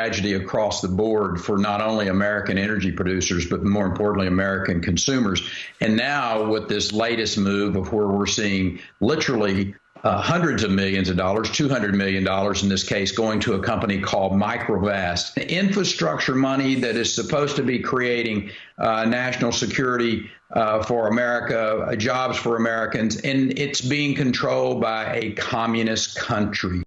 tragedy across the board for not only American energy producers, but more importantly, American consumers. And now with this latest move of where we're seeing literally hundreds of millions of dollars, $200 million in this case, going to a company called Microvast. Infrastructure money that is supposed to be creating national security for America, jobs for Americans, and it's being controlled by a communist country.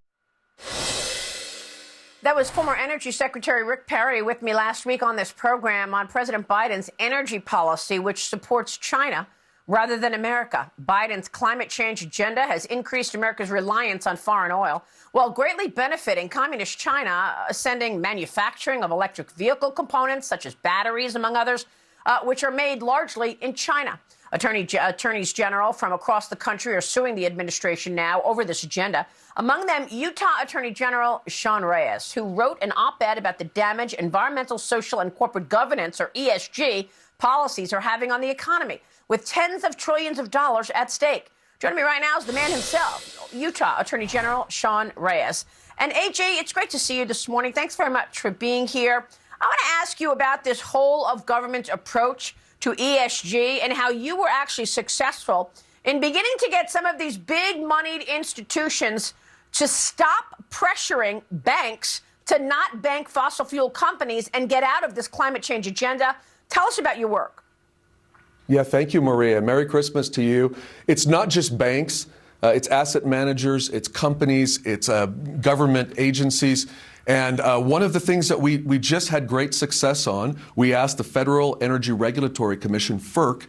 That was former Energy Secretary Rick Perry with me last week on this program on President Biden's energy policy, which supports China rather than America. Biden's climate change agenda has increased America's reliance on foreign oil, while greatly benefiting communist China, sending manufacturing of electric vehicle components, such as batteries, among others, which are made largely in China. Attorneys general from across the country are suing the administration now over this agenda. Among them, Utah Attorney General Sean Reyes, who wrote an op-ed about the damage environmental, social, and corporate governance, or ESG, policies are having on the economy, with tens of trillions of dollars at stake. Joining me right now is the man himself, Utah Attorney General Sean Reyes. And AG, it's great to see you this morning. Thanks very much for being here. I want to ask you about this whole of government approach to ESG and how you were actually successful in beginning to get some of these big moneyed institutions to stop pressuring banks to not bank fossil fuel companies and get out of this climate change agenda. Tell us about your work. Yeah, thank you, Maria. Merry Christmas to you. It's not just banks. It's asset managers, it's companies, it's government agencies. And one of the things that we just had great success on, we asked the Federal Energy Regulatory Commission, FERC,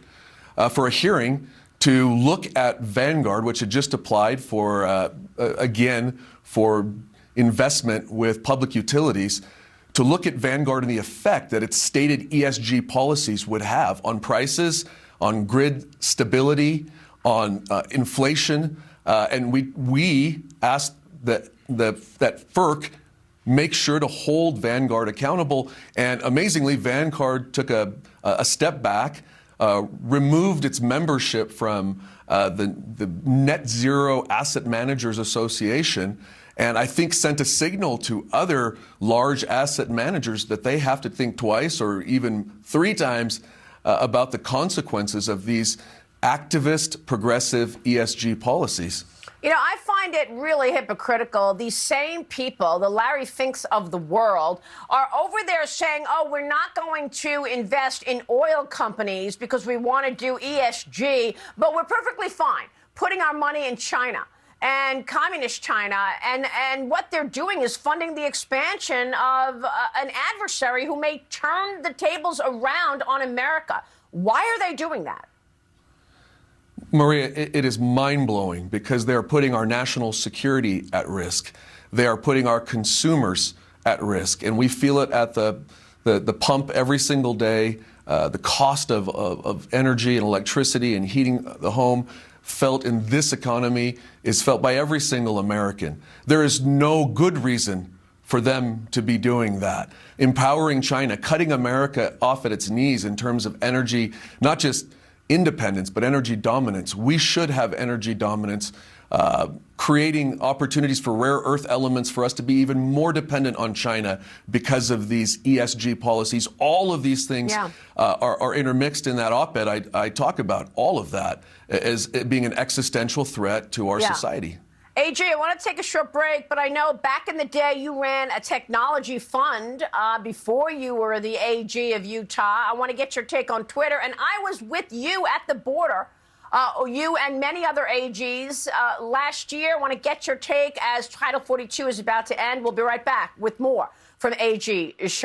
for a hearing to look at Vanguard, which had just applied for, again, for investment with public utilities, to look at Vanguard and the effect that its stated ESG policies would have on prices, on grid stability, on inflation. And we asked that FERC make sure to hold Vanguard accountable. And amazingly, Vanguard took a step back, removed its membership from the Net Zero Asset Managers Association, and I think sent a signal to other large asset managers that they have to think twice or even three times about the consequences of these activist, progressive ESG policies. You know, I find it really hypocritical. These same people, the Larry Finks of the world, are over there saying, oh, we're not going to invest in oil companies because we want to do ESG, but we're perfectly fine putting our money in China and communist China. And what they're doing is funding the expansion of an adversary who may turn the tables around on America. Why are they doing that? Maria, it is mind-blowing because they are putting our national security at risk. They are putting our consumers at risk. And we feel it at the pump every single day. The cost of energy and electricity and heating the home felt in this economy is felt by every single American. There is no good reason for them to be doing that. Empowering China, cutting America off at its knees in terms of energy, not just independence, but energy dominance. We should have energy dominance, creating opportunities for rare earth elements for us to be even more dependent on China because of these ESG policies. All of these things are intermixed in that op-ed. I talk about all of that as being an existential threat to our society. AG, I want to take a short break, but I know back in the day you ran a technology fund before you were the AG of Utah. I want to get your take on Twitter. And I was with you at the border, you and many other AGs last year. I want to get your take as Title 42 is about to end. We'll be right back with more from AG Sean.